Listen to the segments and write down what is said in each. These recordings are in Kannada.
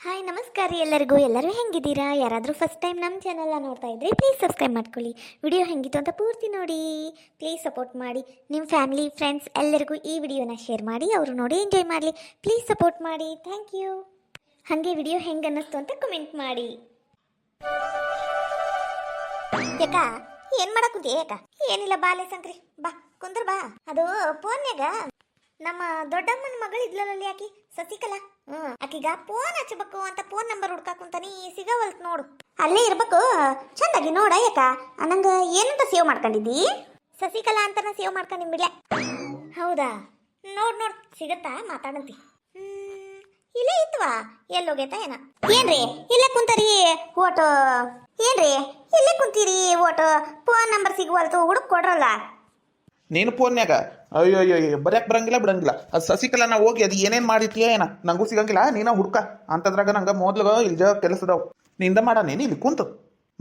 ಹಾಯ್ ನಮಸ್ಕಾರ ರೀ ಎಲ್ಲರಿಗೂ. ಎಲ್ಲರೂ ಹೆಂಗಿದ್ದೀರಾ? ಯಾರಾದರೂ ಫಸ್ಟ್ ಟೈಮ್ ನಮ್ಮ ಚಾನಲ್ನ ನೋಡ್ತಾ ಇದ್ದರೆ ಪ್ಲೀಸ್ ಸಬ್ಸ್ಕ್ರೈಬ್ ಮಾಡ್ಕೊಳ್ಳಿ. ವಿಡಿಯೋ ಹೆಂಗಿತ್ತು ಅಂತ ಪೂರ್ತಿ ನೋಡಿ. ಪ್ಲೀಸ್ ಸಪೋರ್ಟ್ ಮಾಡಿ. ನಿಮ್ಮ ಫ್ಯಾಮಿಲಿ ಫ್ರೆಂಡ್ಸ್ ಎಲ್ಲರಿಗೂ ಈ ವಿಡಿಯೋನ ಶೇರ್ ಮಾಡಿ, ಅವರು ನೋಡಿ ಎಂಜಾಯ್ ಮಾಡಲಿ. ಪ್ಲೀಸ್ ಸಪೋರ್ಟ್ ಮಾಡಿ. Thank you. ಹಾಗೆ ವಿಡಿಯೋ ಹೆಂಗೆ ಅನ್ನಿಸ್ತು ಅಂತ ಕಮೆಂಟ್ ಮಾಡಿ. ಯಾಕ ಏನು ಮಾಡಕ್ಕೂತಿ? ಯಾಕ ಏನಿಲ್ಲ, ಬಾಲೆ ಸಂಕ್ರಿ ಬಾ ಕುಂದ್ರ ಬಾ. ಅದು ಫೋನ್ಯಾಗ ನಮ್ಮ ದೊಡ್ಡಮ್ಮನ ಮಗಳು ಇದ್ಲಲ್ಲಿ ಆಕಿ ಸಸಿಕಲಾ, ಆಕಿಗ ಫೋನ್ ಹಚ್ಚಬೇಕು ಅಂತ ಫೋನ್ ನಂಬರ್ ಹುಡ್ಕಾಕುಂತಾನಿ, ಸಿಗವಲ್ತ್ ನೋಡು. ಅಲ್ಲೇ ಇರ್ಬೇಕು, ಚಂದಾಗಿ ನೋಡ. ಯಾಕ ನಂಗೆ ಏನಂತ ಸೇವ್ ಮಾಡ್ಕೊಂಡಿದ್ದಿ? ಸಸಿಕಲಾ ಅಂತಾನ ಸೇವ್ ಮಾಡ್ಕೊಂಡಿಬಿಡ್ಲೆ. ಹೌದಾ, ನೋಡ್ ಸಿಗತ್ತಾ? ಮಾತಾಡಂತಿ. ಇಲ್ಲೇ ಇತ್ವಾ, ಎಲ್ಲೋಗೈತ ಏನ? ಏನ್ರಿ ಇಲ್ಲೇ ಕುಂತರಿ ಓಟು? ಏನ್ರಿ ಇಲ್ಲೇ ಕುಂತೀರಿ ಓಟು? ಫೋನ್ ನಂಬರ್ ಸಿಗುವಲ್ತು, ಹುಡುಕ್ ಕೊಡ್ರಲ್ಲ. ನೀನು ಫೋನ್ಯಾಗ ಅಯ್ಯೋ ಬರ್ಯಾಕ್ ಬರಂಗಿಲ್ಲ ಬಿಡಂಗಿಲ್ಲ. ಅದು ಸಸಿಕಲಾ ನಾ ಹೋಗಿ ಅದು ಏನೇನು ಮಾಡಿರ್ತೀಯ ಏನ ನಂಗೂ ಸಿಗಂಗಿಲ್ಲ. ನೀನ ಹುಡ್ಕ ಅಂತದ್ರಾಗ ನಂಗೆ ಮೊದ್ಲು ಇಲ್ಜ ಕೆಲಸ ಅದಾವ. ನಿಂದ ಮಾಡಾನೇನು ಇಲ್ಲಿ ಕುಂತು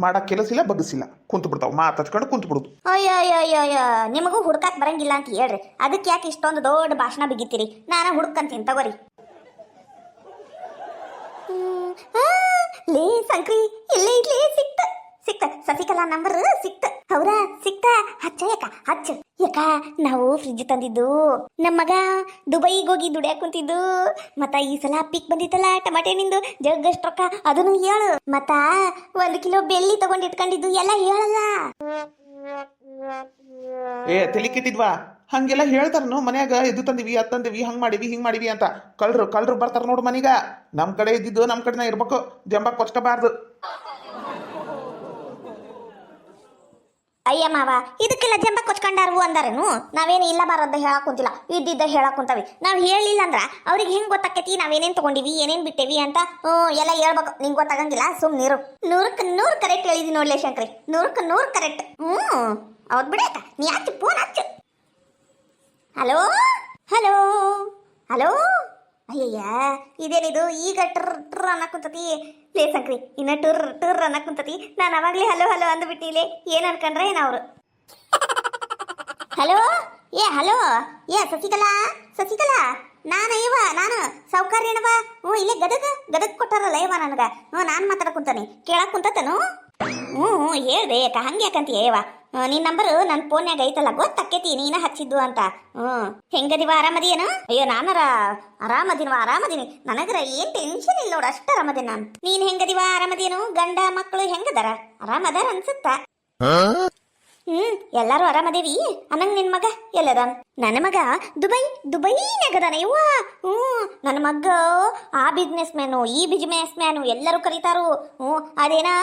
ಮಾಡಕ್ ಕೆಲಸ ಇಲ್ಲ, ಬಗ್ಸಿಲ್ಲ, ಕುಂತು ಬಿಡ್ತಾವ. ಮಾತಾಡ್ಕೊಂಡು ಕುಂತು ಬಿಡುದು. ಅಯ್ಯೋ ನಿಮಗೂ ಹುಡ್ಕಾಕ್ ಬರಂಗಿಲ್ಲ ಅಂತ ಹೇಳ್ರಿ, ಅದಕ್ಕೆ ಯಾಕೆ ಇಷ್ಟೊಂದು ದೊಡ್ಡ ಭಾಷಣ ಬಿಗಿತೀರಿ? ನಾನು ಹುಡ್ಕಂತೀನಿ ತಗೋರಿ. ಲೇ ಸಂಕ್ರಿ, ಇಲ್ಲೇ ಸಿಕ್ತ ಸಸಿಕಲಾ ನಂಬರ್ ಸಿಕ್ತ. ಹೌದಾ, ಸಿಕ್ತ. ಹಚ್ಚ ಯಾಕ ಹಚ್ಚ. ಯಾಕ ನಾವು ಫ್ರಿಜ್ ತಂದಿದ್ದು, ನಮ್ಮ ಮಗ ದುಬೈಗೆ ಹೋಗಿ ದುಡಿಯಾಕ ಕುಂತಿದ್ದು. ಮತ್ತ ಈ ಸಲ ಪಿಕ್ ಬಂದಿತ್ತಲ್ಲ ಟಮಾಟೆ ನಿಂದು ಜಗ್ಗಷ್ಟು ರೊಕ್ಕ, ಅದನ್ನು ಹೇಳು. ಮತ್ತ 1 ಕಿಲೋ ಬೆಳ್ಳಿ ತಗೊಂಡ್ ಇಟ್ಕೊಂಡಿದ್ದು ಎಲ್ಲ ಹೇಳಲ್ಲ. ತಲೆ ಕೆಟ್ಟಿದ್ವಾ? ಹಂಗೆಲ್ಲ ಹೇಳ್ತಾರನು ಮನ್ಯಾಗ. ಇದು ತಂದಿವಿ ಅದು ತಂದಿವಿ, ಹಂಗ್ ಮಾಡಿವಿ ಹಿಂಗ್ ಮಾಡಿವಿ ಅಂತ. ಕಳ್ರು ಬರ್ತಾರ ನೋಡು ಮನೀಗ. ನಮ್ ಕಡೆ ಇದ್ದಿದ್ದು ನಮ್ ಕಡೆನ ಇರ್ಬೇಕು, ಜಂಬ ಕೊಚ್ಕೋಬಾರ್ದು. ಅಯ್ಯ ಮಾವ, ಇದಕ್ಕೆಲ್ಲ ಜಂಬ ಕೊಚ್ಕೊಂಡಾರು ಅಂದಾರೇನು? ನಾವೇನು ಇಲ್ಲ ಬಾರದ್ದ ಹೇಳಕ್ ಕುಂತಿಲ್ಲ, ಇದ್ದಿದ್ದ ಹೇಳಕ್ ಕುಂತವಿ. ನಾವು ಹೇಳಿಲ್ಲ ಅಂದ್ರ ಅವ್ರಿಗೆ ಹೆಂಗ್ ಗೊತ್ತಾಕೈತಿ ನಾವೇನೇನ್ ತಗೊಂಡಿವಿ ಏನೇನ್ ಬಿಟ್ಟೇವಿ ಅಂತ? ಎಲ್ಲ ಹೇಳ್ಬೇಕು. ನಿಂಗೆ ಗೊತ್ತಾಗಂಗಿಲ್ಲ, ಸುಮ್ನಿರು. 100% ಕರೆಕ್ಟ್ ಹೇಳಿದಿ ನೋಡ್ಲೇ ಶಂಕ್ರಿ, 100% ಕರೆಕ್ಟ್. ಹೌದ್ ಬಿಡಾಕ, ನೀ ಹಚ್ಚು ಫೋನ್ ಹಚ್ಚು. Hello hello hello. ಅಯ್ಯಯ್ಯ, ಇದೇನಿದು ಈಗ ಟರ್ ಅನ್ನಕುಂತತಿ? ಲೇ ಸಂಕ್ರಿ, ಇನ್ನ ಟುರ್ ಅನ್ನಕುಂತತಿ. ನಾನು ಅವಾಗ್ಲೇ ಹಲೋ ಅಂದ್ಬಿಟ್ಟಿಲೆ. ಏನ್ ಅನ್ಕೊಂಡ್ರೆ ಏನ ಅವ್ರು? ಹಲೋ ಹಲೋ ಸಸಿಕಲಾ ನಾನು ಸೌಕರ್ಯನವ. ಇಲ್ಲೇ ಗದಗ್ ಕೊಟ್ಟಾರಲ್ಲ ಇವ ನನಗ. ನಾನು ಮಾತಾಡ್ಕುಂತಾನೆ, ಕೇಳಕ್ ಕುಂತತನು? ಹೇಳ್ದೆ. ಯಾಕ ಹಂಗೆ ಯಾಕಂತೀಯ ಯವ? ನಿನ್ ನಂಬರ್ ನನ್ನ ಫೋನ್ಯಾಗ ಐತಲ್ಲ, ಗೊತ್ತಾಕೇತಿ ನೀನ ಹಚ್ಚಿದ್ದು ಅಂತ. ಹೆಂಗದಿವ? ಆರಾಮದಿಯೇನು? ಅಯ್ಯೋ, ನಾನರ ಆರಾಮದಿನಿ. ನನಗರ ಏನ್ ಟೆನ್ಷನ್ ಇಲ್ಲ ನೋಡು, ಅಷ್ಟ ಆರಾಮದಿನ ನಾನು. ನೀನ್ ಹೆಂಗದಿವ? ಆರಾಮದಿಯೇನು? ಗಂಡ ಮಕ್ಕಳು ಹೆಂಗದಾರ? ಆರಾಮದಾರ ಅನ್ಸುತ್ತ? ಎಲ್ಲಾರು ಆರಾಮದೇವಿ. ಅನ್ನಂಗ್ ನಿನ್ ಮಗ ಎಲ್ಲದ? ನನ್ನ ಮಗ ದುಬೈನಾಗದಾನ ಇವ್ವ. ನನ್ನ ಮಗ ಆ ಬಿಸ್ನೆಸ್ ಮ್ಯಾನು, ಈ ಬಿಸ್ನೆಸ್ ಮ್ಯಾನು ಎಲ್ಲರೂ ಕರೀತಾರು. ಅದೇನಾ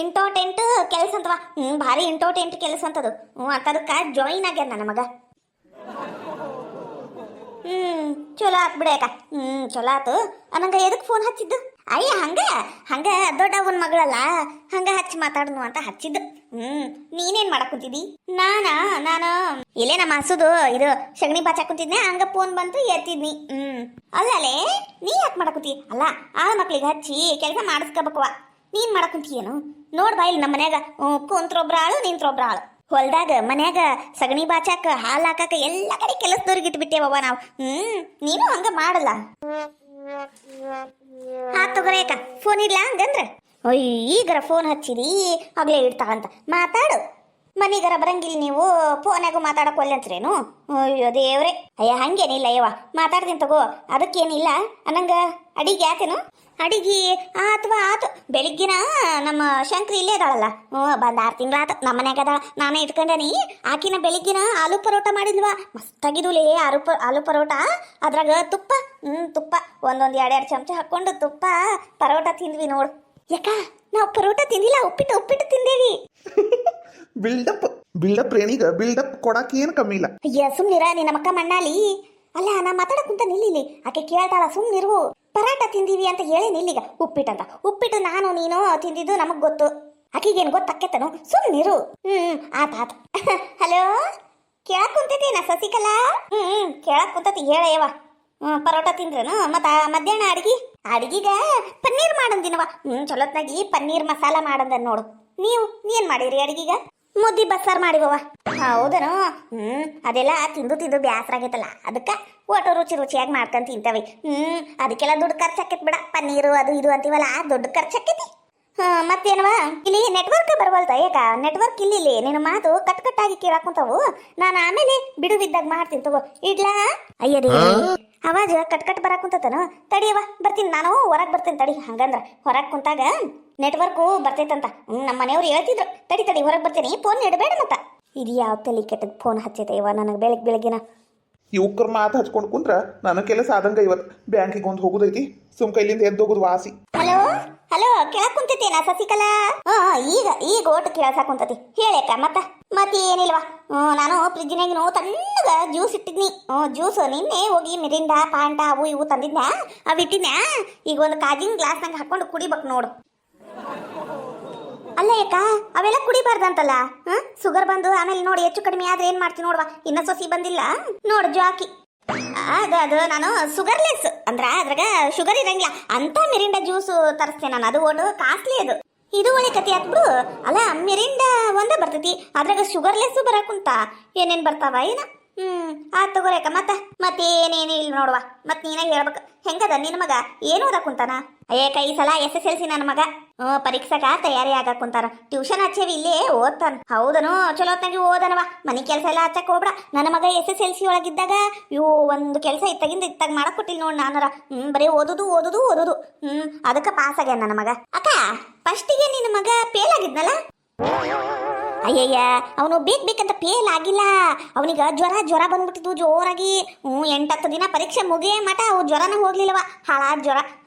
ಇಂಟೋಟೆಂಟ್ ಕೆಲಸ ಅಂತವ. ಭಾರಿ ಇಂಟೋಟೆಂಟ್ ಕೆಲಸ ಅಂತದು. ಅಂತದಕ್ಕ ಜಾಯಿನ್ ಆಗ್ಯಾರ ನನ್ನ ಮಗ. ಚಲೋ ಆತ್ ಬಿಡಕ. ಚಲೋ ಆತು. ನಂಗ ಎದಕ್ ಫೋನ್ ಹಚ್ಚಿದ್ದು? ಅಯ್ಯ ಹಂಗ ದೊಡ್ಡವನ್ ಮಗಳಲ್ಲ, ಹಂಗ ಹಚ್ಚಿ ಮಾತಾಡ್ನು ಅಂತ ಹಚ್ಚಿದ್ದು. ನೀನೇನ್ ಮಾಡಕ್ ಕುಂತಿದ್ದಿ? ನಾನು ಇಲ್ಲೇ ನಮ್ಮ ಹಸುದು ಇದು ಸಗಣಿ ಬಾಚಾಕ್ ಕುಂತಿದ್ನೆ, ಹಂಗ ಫೋನ್ ಬಂತು ಎತ್ತಿದ್ನಿ. ಅಲ್ಲಲೇ, ನೀ ಯಾಕೆ ಮಾಡಕ್ ಕುಂತಿ? ಅಲ್ಲ, ಆ ಮಕ್ಳಿಗೆ ಹಚ್ಚಿ ಕೆಲಸ ಮಾಡಿಸ್ಕೋಬೇಕವ. ನೀನ್ ಮಾಡಕ್ ಕುಂತಿಯೇನು? ನೋಡ್ ಬಾ, ಇಲ್ಲಿ ನಮ್ಮ ಮನ್ಯಾಗ ಕುಂತ್ರೊಬ್ರ ಆಳು ನಿಂತ್ರೊಬ್ರ ಆಳು. ಹೊಲ್ದಾಗ ಮನ್ಯಾಗ ಸಗಣಿ ಬಾಚಾಕ ಹಾಲು ಹಾಕಾಕ ಎಲ್ಲ ಕಡೆ ಕೆಲಸದವ್ರಿಗೆ ಇಟ್ಬಿಟ್ಟೇವವ ನಾವು. ನೀನು ಹಂಗ ಮಾಡಲ್ಲ. ತಗೋರೇಕ ಫೋನ್ ಇಡ್ಲಾ ಹಂಗಂದ್ರ? ಈಗರ ಫೋನ್ ಹಚ್ಚಿದಿ, ಆಗ್ಲೇ ಇಡ್ತಾಳಂತ. ಮಾತಾಡು. ಮನಿಗರ ಬರಂಗಿಲ್ಲ ನೀವು, ಫೋನ್ಯಾಗು ಮಾತಾಡಕ್ ಒಲ್ಲೆಂತ್ರೇನು? ಅಯ್ಯೋ ದೇವ್ರೆ. ಅಯ್ಯ ಹಂಗೇನಿಲ್ಲ ಯವ್ವ, ಮಾತಾಡ್ತೀನಿ ತಗೋ, ಅದಕ್ಕೇನಿಲ್ಲ. ಅನ್ನಂಗ ಅಡಿಗೆ ಆತೇನು? ಅಡಿಗೆ ಆತು. ಬೆಳಿಗ್ಗಿನ ನಮ್ಮ ಶಂಕ್ರಿ ಇಲ್ಲೇ ಅದಾಳಲ್ಲ, ಬಂದ 6 ತಿಂಗಳಾತ ನಮ್ಮ ಮನ್ಯಾಗ ಅದಾಳ. ನಾನೇ ಇಟ್ಕೊಂಡನಿ. ಆಕಿನ ಬೆಳಿಗ್ಗಿನ ಆಲೂ ಪರೋಟ ಮಾಡಿದ್ವಾ, ಮಸ್ತಾಗಿದ್ದುಲೇ ಆಲೂ ಪರೋಟ. ಅದ್ರಾಗ ತುಪ್ಪ ಒಂದೊಂದು 2 ಚಮಚ ಹಾಕೊಂಡು ತುಪ್ಪ ಪರೋಟ ತಿಂದ್ವಿ ನೋಡು. ಯಾಕ ನಾವು ಪರೋಟ ತಿಂದಿಲ್ಲ, ಉಪ್ಪಿಟ್ಟು ತಿಂದೇವಿ. ಬಿಲ್ಡಪ್ ರೇಣಿಗ ಬಿಲ್ಡಪ್ ಕೊಡಕ್ಕೆ ಏನು ಕಮ್ಮಿ ಇಲ್ಲ. ಅಯ್ಯ ಸುಮ್ನಿರ, ನಿನ್ನ ಮಕ್ಕ ಮಣ್ಣಾಲಿ. ಅಲ್ಲ, ನಾ ಮಾತಾಡಕ್ ಕುಂತ ನಿಲ್ಲಿ. ಆಕೆ ಕೇಳ್ತಾಳ, ಸುಮ್ನಿರು. ಪರಾಟ ತಿಂದೀವಿ ಅಂತ ಹೇಳಿ ನಿಲ್ಲಿಗ. ಉಪ್ಪಿಟ್ಟು ನಾನು ನೀನು ತಿಂದಿದ್ದು ನಮಗ್ ಗೊತ್ತು. ಆಕಿಗೇನು ಗೊತ್ತಾಕೇತನು? ಸುಮ್ನಿರು. ಆತ ಹಲೋ, ಕೇಳಕ್ ಕುಂತೈತಿ ನಾ ಸಸಿಕಲಾ? ಕೇಳಕ್ ಕುಂತತಿ ಹೇಳಯ್ಯವ. ಪರೋಟ ತಿಂದ್ರನು? ಮತ್ತ ಮಧ್ಯಾಹ್ನ ಅಡಿಗೆಗ ಪನ್ನೀರ್ ಮಾಡಂದಿನವ. ಚಲೋತ್ನಾಗಿ ಪನ್ನೀರ್ ಮಸಾಲ ಮಾಡಂದ ನೋಡು. ನೀನ್ ಮಾಡಿರಿ ಅಡಿಗೆಗ? ಮುದ್ದಿ ಬಸ್ಸಾರು ಮಾಡಿವವ. ಹೌದನು? ಅದೆಲ್ಲ ತಿಂದು ತಿಂದು ಬ್ಯಾಸರ ಆಗೈತಲ್ಲ, ಅದಕ್ಕೆ ಒಟ್ಟು ರುಚಿ ರುಚಿಯಾಗಿ ಮಾಡ್ಕೊಂಡ್ ತಿಂತವಿ. ಅದಕ್ಕೆಲ್ಲ ದುಡ್ಡು ಖರ್ಚಾಕೈತಿ ಬಿಡ, ಪನ್ನೀರು ಅದು ಇದು ಅಂತೀವಲ್ಲ, ದುಡ್ಡು ಖರ್ಚಾಕೈತಿ. ಮತ್ತೇನವ, ಇಲ್ಲಿ ನೆಟ್ವರ್ಕ್ ಬರವಲ್ತ. ಏಕ ನೆಟ್ವರ್ಕ್ ಇಲ್ಲಿ ನಿನ್ನ ಮಾತು ಕಟ್ ಕಟ್ಟಾಗಿ ಕೇಳಾಕುಂತಾವು. ನಾನು ಆಮೇಲೆ ಬಿಡುವಿದ್ದಾಗ ಮಾಡ್ತೀನಿ ತಗೋ, ಇಡ್ಲಾ? ಅಯ್ಯದೇ ಅವಾಜ್ ಕಟ್ ಕಟ್ ಬರಾಕುಂತತನು. ತಡಿಯವ ಬರ್ತೀನಿ, ನಾನು ಹೊರಗೆ ಬರ್ತೀನಿ ತಡಿ. ಹಂಗಂದ್ರ ಹೊರಗೆ ಕುಂತಾಗ ನೆಟ್ವರ್ಕು ಬರ್ತೈತಂತ ನಮ್ಮ ಮನೆಯವ್ರು ಹೇಳ್ತಿದ್ರು. ತಡಿ ತಡಿ ಹೊರಗೆ ಬರ್ತೀನಿ, ಫೋನ್ ಇಡಬೇಡ ಮತ್ತ. ಇದು ಯಾವ ತಲೆ ಕೆಟ್ಟದ್ ಫೋನ್ ಹಚ್ಚೈತೆ ಇವ ನನಗೆ ಬೆಳಗ್ಗಿನ. ಇವ್ಕರ್ ಮಾತು ಹಚ್ಕೊಂಡು ಕುಂತ್ರ ನನ್ನ ಕೆಲಸ ಆದಂಗ. ಇವತ್ತು ಬ್ಯಾಂಕಿಗೆ ಒಂದು ಹೋಗುದೈತಿ, ಸುಮ್ ಕೈಲಿಂದ ಎದ್ದು ಹೋಗುದು ವಾಸಿ. ಹಲೋ ಹಲೋ, ಕೇಳಕ್ ಕುಂತೈತೇನಾ ಸಸಿಕಲಾ? ಈಗ ಓಟು ಕೇಳಸಾಕ್ ಕುಂತತಿ. ಹೇಳಕ್ಕ ಮತ್ತೆ ಏನಿಲ್ವಾ? ನಾನು ಫ್ರಿಜ್ನಾಗಿನೂ ತಣ್ಣಗ ಜ್ಯೂಸ್ ಇಟ್ಟಿದ್ನಿ. ಜ್ಯೂಸ್ ನಿನ್ನೆ ಹೋಗಿ ಮಿರಿಂಡ ಪಾಂಟ ಅವು ಇವು ತಂದಿದ್ನ್ಯಾ, ಅವು ಇಟ್ಟಿದ್ನ್ಯಾ. ಈಗ ಒಂದು ಕಾಜಿನ ಗ್ಲಾಸ್ನಾಗ ಹಾಕೊಂಡು ಕುಡಿಬೇಕು ನೋಡು. ಅಲ್ಲ ಏಕ ಅವೆಲ್ಲ ಕುಡಿಬಾರ್ದಂತಲ್ಲ. ಶುಗರ್ ಬಂದು ಆಮೇಲೆ ನೋಡಿ ಹೆಚ್ಚು ಕಡಿಮೆ ಆದ್ರೆ ಏನ್ ಮಾಡ್ತೀನಿ ನೋಡ್ವಾ. ಇನ್ನ ಸೊಸಿ ಬಂದಿಲ್ಲ ನೋಡು ಜಾಕಿ. ಅದು ನಾನು ಶುಗರ್ಲೆಸ್ ಅಂದ್ರ ಅದ್ರಾಗ ಶುಗರ್ ಇರಂಗಿಲ್ಲ ಅಂತ ಮಿರಿಂಡ ಜ್ಯೂಸ್ ತರಿಸ್ತೇನೆ ನಾನು. ಅದು ಒಟ್ಟು ಕಾಸ್ಟ್ಲಿ ಅದು. ಇದು ಒಳ್ಳೆ ಕತಿ ಆತ್ಬಿಡು. ಅಲ್ಲ ಮಿರಿಂಡ ಒಂದೇ ಬರ್ತೈತಿ, ಅದ್ರಾಗ ಶುಗರ್ಲೆಸ್ ಬರಾಕುಂತ ಏನೇನ್ ಬರ್ತಾವ ಏನ. ಆತ್ ತಗೋರೇಕ. ಮತ್ತೇನೇನು ಇಲ್ಲ ನೋಡುವ. ಮತ್ ನೀನ ಹೇಳ್ಬೇಕು, ಹೆಂಗದ ನಿನ್ ಮಗ? ಏನು ಓದಕ್ ಕುಂತಾನ? ಅಯ್ಯಕ ಈ ಸಲ SSLC ನನ್ನ ಮಗ. ಪರೀಕ್ಷೆಗ ತಯಾರಿ ಆಗಕ್ ಕುಂತಾರ. ಟ್ಯೂಷನ್ ಹಚ್ಚೇವಿ, ಇಲ್ಲೇ ಓದ್ತಾನ. ಹೌದನು? ಚಲೋತ್ನಾಗಿ ಓದನವ. ಮನಿ ಕೆಲಸ ಎಲ್ಲ ಹಚ್ಚಕ್ ಹೋಗ್ಬೇಡ. ನನ್ನ ಮಗ SSLC ಒಳಗಿದ್ದಾಗ ಒಂದು ಕೆಲಸ ಇತ್ತಾಗ ಮಾಡಕ್ ಕೊಟ್ಟಿಲ್ಲ ನೋಡ್ ನಾನರ. ಬರೀ ಓದುದು ಓದುದು ಓದುದು. ಅದಕ್ಕೆ ಪಾಸ್ ಆಗ್ಯಾನ ನನ್ನ ಮಗ. ಅಕ್ಕ ಫಸ್ಟಿಗೆ ನಿನ್ನ ಮಗ ಫೇಲ್ ಆಗಿದ್ನಲ್ಲ? ಅಯ್ಯಯ್ಯ, ಅವನು ಬೇಕಂತ ಫೇಲ್ ಆಗಿಲ್ಲ. ಅವನಿಗ ಜ್ವರ ಬಂದ್ಬಿಟ್ಟಿದ್ದು ಜೋರಾಗಿ. 8-10 ದಿನ ಪರೀಕ್ಷೆ ಮುಗಿಯೇ ಮಟ ಅವು ಜ್ವರನ ಹೋಗ್ಲಿಲ್ಲವ. ಹಾಳಾದ ಜ್ವರ.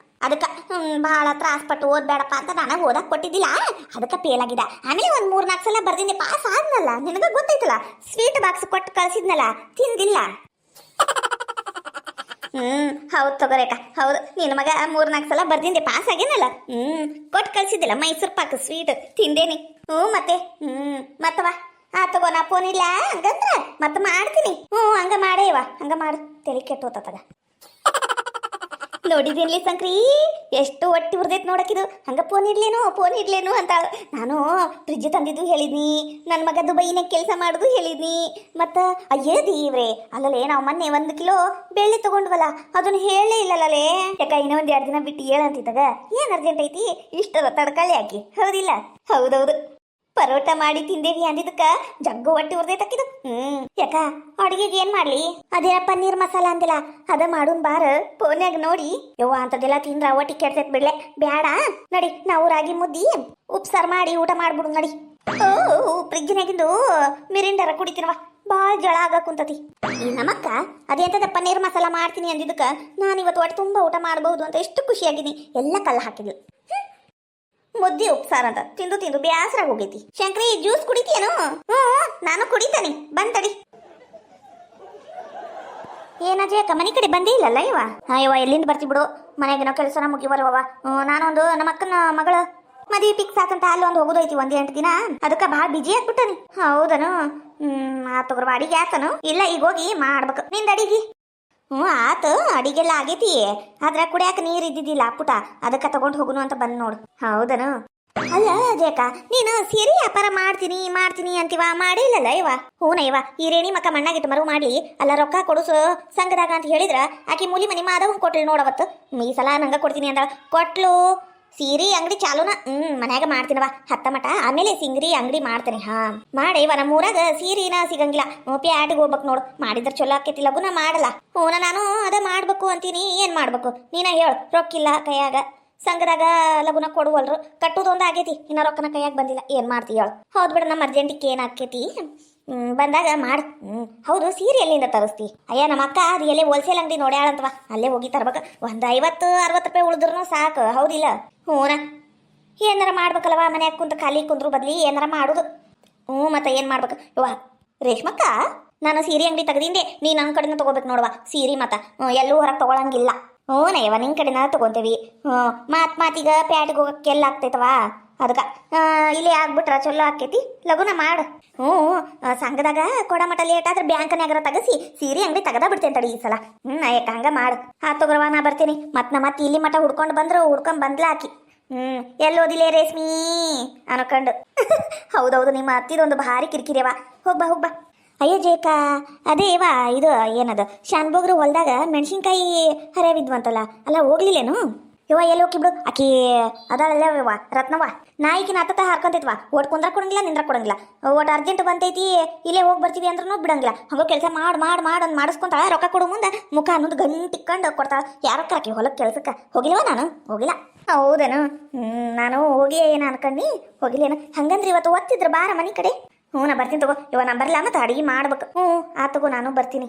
ಅದಕ್ಕೆ ಭಾಳ ತ್ರಾಸಪಟ್ಟು ಓದ್ಬೇಡಪ್ಪ ಅಂತ ನನಗೆ ಓದಕ್ಕೆ ಕೊಟ್ಟಿದ್ದಿಲ್ಲ. ಅದಕ್ಕೆ ಫೇಲ್ ಆಗಿದ. ಆಮೇಲೆ ಒಂದು 3-4 ಸಲ ಬರ್ದಿದ್ದೆ, ಪಾಸ್ ಆದ್ನಲ್ಲ. ನಿನಗೆ ಗೊತ್ತೈತಲ್ಲ, ಸ್ವೀಟ್ ಬಾಕ್ಸ್ ಕೊಟ್ಟು ಕಳ್ಸಿದ್ನಲ್ಲ, ತಿಂದಿಲ್ಲ. ಹೌದು ತಗೋರೇಕ, ಹೌದು. ನಿನ್ನ ಮಗ 3-4 ಸಲ ಬರ್ದಿಂದೆ, ಪಾಸ್ ಆಗ್ಯಾನಲ್ಲ. ಕೊಟ್ಟು ಕಳ್ಸಿದ್ದಿಲ್ಲ ಮೈಸೂರು ಪಾಕ್ ಸ್ವೀಟ್, ತಿಂದೇನಿ. ಮತ್ತವ ತಗೋ, ನಾ ಫೋನ್ ಇಲ್ಲ ಹಂಗಂದ್ರ ಮತ್ತೆ ಮಾಡ್ತೀನಿ. ಹಂಗ ಮಾಡೇವ, ಹಂಗ ಮಾಡು. ತಲೆ ಕೆಟ್ಟೋತಗ. ನೋಡಿದೇನ್ಲಿ ಸಂಕ್ರಿ, ಎಷ್ಟು ಹೊಟ್ಟಿ ಉರ್ದೈತ್ ನೋಡಕಿದು. ಹಂಗ ಫೋನ್ ಇಡ್ಲೇನು ಅಂತಾಳು. ನಾನು ಫ್ರಿಜ್ ತಂದಿದ್ದು ಹೇಳಿದ್ನಿ, ನನ್ನ ಮಗ ದುಬೈನಾಗ ಕೆಲಸ ಮಾಡುದು ಹೇಳಿದ್ನಿ. ಮತ್ತ ಅಯ್ಯೇ ದೇವ್ರೆ, ಅಲ್ಲಲೇ ನಾವು ಮೊನ್ನೆ 1 ಕಿಲೋ ಬೆಳ್ಳಿ ತಗೊಂಡ್ವಲ್ಲ, ಅದನ್ನ ಹೇಳೇ ಇಲ್ಲಲ್ಲೇ. ಯಾಕ ಇನ್ನೊಂದ್ 2 ದಿನ ಬಿಟ್ಟು ಹೇಳಂತಿದ್ದಾಗ ಏನ್ ಅರ್ಜೆಂಟ್ ಐತಿ, ಇಷ್ಟದ ತಡ್ಕಳ್ಳಿ ಹಾಕಿ. ಹೌದಿಲ್ಲ? ಹೌದೌದು. ಪರೋಟ ಮಾಡಿ ತಿಂದೇವಿ ಅಂದಿದ್ದಕ್ಕ ಜಗ್ಗು ಹೊಟ್ಟಿ ಉರ್ದೈತಕ್ಕಿದು. ಯಾಕ ಅಡುಗೆಗೆ ಏನ್ ಮಾಡ್ಲಿ? ಅದೇ ಪನ್ನೀರ್ ಮಸಾಲ ಅಂದಿಲ್ಲ, ಅದ ಮಾಡೋನ್ ಬಾರ. ಫೋನ್ಯಾಗ ನೋಡಿ ಯವ್ವ ಅಂತದೆಲ್ಲ ತಿಂದ್ರ ಹೊಟ್ಟಿ ಕೆಡ್ತೈತ್ ಬಿಡ್ಲೆ. ಬ್ಯಾಡ ನಡಿ, ನಾವು ರಾಗಿ ಮುದ್ದಿ ಉಪ್ಸಾರ್ ಮಾಡಿ ಊಟ ಮಾಡ್ಬಿಡು ನಡಿ. ಫ್ರಿಜ್ನಾಗಿಂದು ಮಿರಿಂಡರ ಕುಡಿತೀನವ, ಬಾಳ ಜಳ ಆಗ ಕುಂತತಿ. ಈ ನಮ್ಮಕ್ಕ ಅದೆಂತದ ಪನ್ನೀರ್ ಮಸಾಲ ಮಾಡ್ತೀನಿ ಅಂದಿದ್ದಕ್ಕ ನಾನು ಇವತ್ತು ಹೊಟ್ಟೆ ತುಂಬಾ ಊಟ ಮಾಡಬಹುದು ಅಂತ ಎಷ್ಟು ಖುಷಿಯಾಗಿನಿ. ಎಲ್ಲ ಕಲ್ಲ ಹಾಕಿದ್ಲು. ಮುದ್ದಿ ಉಪ್ಸಾರ ಅಂತ ತಿಂದು ಬ್ಯಾಸರ ಹೋಗೈತಿ. ಶಂಕ್ರಿ, ಜ್ಯೂಸ್ ಕುಡಿತೀಯನು? ನಾನು ಕುಡಿತಾನೆ, ಬಂತಡಿ. ಏನಾಜಕ್ಕ ಮನೆ ಕಡೆ ಬಂದೇ ಇಲ್ಲಲ್ಲ ಇವ? ಇವ ಎಲ್ಲಿಂದ ಬರ್ತಿ ಬಿಡು, ಮನೆಗಿನ ಕೆಲಸನ ಮುಗಿವಲ್ವ. ನಾನೊಂದು ನಮ್ಮ ಅಕ್ಕನ ಮಗಳ ಮದುವೆ ಫಿಕ್ಸ್ ಆತಂತ ಅಲ್ಲೊಂದು ಹೋಗುದೈತಿ 1-8 ದಿನ. ಅದಕ್ಕೆ ಭಾಳ ಬಿಜಿ ಆಗ್ಬಿಟ್ಟನಿ. ಹೌದನು? ಆತಗ್ರ ಅಡಿಗೆ ಆತನು? ಇಲ್ಲ, ಈಗ ಹೋಗಿ ಮಾಡ್ಬೇಕು ನಿಂದ ಅಡಿಗೆ. ಆತ ಅಡಿಗೆಲ್ಲ ಆಗೈತಿ, ಆದ್ರೆ ಕುಡಿಯಾಕ ನೀರ್ ಇದ್ದಿದ್ದಿಲ್ಲ ಪುಟ, ಅದಕ್ಕೆ ತಗೊಂಡು ಹೋಗುನು ಅಂತ ಬಂದ್ ನೋಡು. ಹೌದನು? ಅಲ್ಲ ಜೇಕ, ನೀನು ಸೀರೆ ವ್ಯಾಪಾರ ಮಾಡ್ತೀನಿ ಅಂತೀವ, ಮಾಡೇ ಇಲ್ಲಲ್ಲ ಇವ? ಹೂನ ಇವ, ಈ ರೇಣಿ ಮಕ್ಕ ಮಣ್ಣಾಗಿಟ್ಟು ಮರು ಮಾಡಿ ಅಲ್ಲ ರೊಕ್ಕ ಕೊಡುಸು ಸಂಘದಾಗ ಅಂತ ಹೇಳಿದ್ರ ಆಕಿ ಮೂಲಿ ಮನಿ ಮಾದವ್ ಕೊಟ್ಲು ನೋಡವತ್ತು. ಈ ಸಲ ನಂಗ ಕೊಡ್ತೀನಿ ಅಂದ ಕೊಟ್ಲು. ಸೀರೆ ಅಂಗಡಿ ಚಾಲೂನ ಮನ್ಯಾಗ ಮಾಡ್ತೀನವ 10 ಮಟ. ಆಮೇಲೆ ಸಿಂಗ್ರಿ ಅಂಗಡಿ ಮಾಡ್ತೇನೆ. ಮಾಡೇವ, ನಮ್ಮೂರಾಗ ಸೀರೆನ ಸಿಗಂಗಿಲ್ಲ. ಪ್ಯಾಟಿಗೆ ಹೋಗ್ಬೇಕು ನೋಡು, ಮಾಡಿದ್ರ ಚಲೋ ಆಕೈತಿ. ಲಗುನ ಮಾಡಲ್ಲ. ನಾನು ಅದ ಮಾಡ್ಬೇಕು ಅಂತೀನಿ. ಏನ್ ಮಾಡ್ಬೇಕು ನೀನ ಹೇಳು? ರೊಕ್ಕಿಲ್ಲ ಕೈಯಾಗ, ಸಂಘದಾಗ ಲಗುನ ಕೊಡುವಲ್ರು, ಕಟ್ಟುದೊಂದು ಆಗೈತಿ, ಇನ್ನ ರೊಕ್ಕನ ಕೈಯಾಗ ಬಂದಿಲ್ಲ. ಏನ್ ಮಾಡ್ತಿ ಹೇಳು? ಹೌದ್ ಬಿಡ, ನಮ್ಮ ಅರ್ಜೆಂಟಿಗೆ ಏನ್ ಆಕೈತಿ ಬಂದಾಗ ಮಾಡು. ಹೌದು, ಸೀರೆ ಎಲ್ಲಿಂದ ತರಿಸ್ತಿ? ಅಯ್ಯ ನಮ್ಮ ಅಕ್ಕ ಅದು ಎಲ್ಲೇ ಹೋಲ್ಸೇಲ್ ಅಂಗಡಿ ನೋಡ್ಯಾಳಂತವ, ಅಲ್ಲೇ ಹೋಗಿ ತರ್ಬೇಕು. ಒಂದು 50-60 ರೂಪಾಯಿ ಉಳಿದ್ರು ಸಾಕು. ಹೌದಿಲ್ಲ? ಏನಾರ ಮಾಡ್ಬೇಕಲ್ವ, ಮನ್ಯಾಗ ಕುಂತ ಖಾಲಿ ಕುಂದ್ರು ಬದ್ಲಿ ಏನಾರ ಮಾಡುದು. ಮತ್ತೆ ಏನ್ ಮಾಡ್ಬೇಕು ಯವ್ವ? ರೇಷ್ಮಕ್ಕ, ನಾನು ಸೀರೆ ಅಂಗಡಿ ತೆಗ್ದಿಂದೆ, ನೀ ನನ್ನ ಕಡೆನ ತಗೋಬೇಕು ನೋಡುವ ಸೀರೆ. ಎಲ್ಲೂ ಹೊರಗೆ ತಗೊಳಂಗಿಲ್ಲ. ನಯ್ಯವ, ನಿನ್ ಕಡೆನ ತಗೊಂತೇವಿ. ಮಾತೀಗ ಪ್ಯಾಟಿಗೆ ಹೋಗಕ್ಕೆ ಎಲ್ಲ ಆಗ್ತೈತವ. ಅದಕ್ಕೆ ಇಲ್ಲಿ ಆಗ್ಬಿಟ್ರ ಚಲೋ ಆಕೈತಿ. ಲಗುನ ಮಾಡು. ಸಂಘದಾಗ ಕೊಡಮಟ ಲೇಟ್ ಆದ್ರೆ ಬ್ಯಾಂಕ್ನ್ಯಾಗರ ತಗಸಿ ಸೀರೆ ಅಂಗಡಿ ತೆಗದ ಬಿಡ್ತೇನೆ ತಡಿ ಈ ಸಲ. ಯಾಕ ಹಂಗ ಮಾಡು. ತಗೋರವ, ನಾ ಬರ್ತೀನಿ. ಮತ್ತೆ ಇಲ್ಲಿ ಮಠ ಹುಡ್ಕೊಂಡು ಬಂದ್ರು ಹುಡ್ಕೊಂಡ್ ಬಂದ್ಲ ಆಕಿ. ಎಲ್ಲಿ ಓದಿಲೆ ರೇಷ್ಮಿ ಅನ್ಕೊಂಡು ಹೌದೌದು ನಿಮ್ಮ ಅತ್ತಿದೊಂದು ಭಾರಿ ಕಿರಿಕಿರಿಯವ ಹೋಗ್ಬಾ ಅಯ್ಯೋ ಜೇಕ ಅದೇ ವಾ ಇದು ಏನದು ಶಾನ್ಬೋಗ್ರು ಹೊಲ್ದಾಗ ಮೆಣಸಿನ್ಕಾಯಿ ಹರಿಯವಿದ್ವಂತಲ್ಲ ಅಲ್ಲ ಹೋಗ್ಲಿಲ್ಲೇನು ಇವ ಎಲ್ಲಿ ಹೋಗಿಬಿಡು ಆಕಿ ಅದಲ್ಲವ ರತ್ನವ್ವ ನಾಯಿಕಿನ ಹತ್ತ ಹಾರ್ಕೊಂತೈತ್ವಾ ಓಟ್ ಕುಂದ್ರ ಕೊಡಂಗಿಲ್ಲ ನಿಂದ್ರ ಕೊಡಂಗಿಲ್ಲ ಒಟ್ಟು ಅರ್ಜೆಂಟ್ ಬಂತೈತಿ ಇಲ್ಲೇ ಹೋಗಿ ಬರ್ತೀವಿ ಅಂದ್ರೂ ಬಿಡಂಗಿಲ್ಲ ಹಂಗ ಕೆಲಸ ಮಾಡಿ ಮಾಡಿಸ್ಕೊಂತ ರೊಕ್ಕ ಕೊಡು ಮುಂದೆ ಮುಖ ಅನ್ನೋದು ಗಂಟಿಕ್ಕೊಂಡು ಕೊಡ್ತಾಳ ಯಾರಕ್ಕ ಆಕಿ ಹೊಲಕ್ಕೆ ಕೆಲ್ಸಕ್ಕೆ ಹೋಗಿಲ್ವ ನಾನು ಹೋಗಿಲ್ಲ ಹೌದೇನು ನಾನು ಹೋಗಿ ಏನು ಅನ್ಕಂಡು ಹೋಗಿಲ್ಲೇನು ಹಂಗಂದ್ರೆ ಇವತ್ತು ಒತ್ತಿದ್ರು ಬಾರ ಮನೆ ಕಡೆ ನಾ ಬರ್ತೀನಿ ತಗೋ ಇವ ನಾ ಬರಲ್ಲ ಮತ್ತೆ ಅಡಿಗೆ ಮಾಡ್ಬೇಕು ಆತಗೋ ನಾನು ಬರ್ತೀನಿ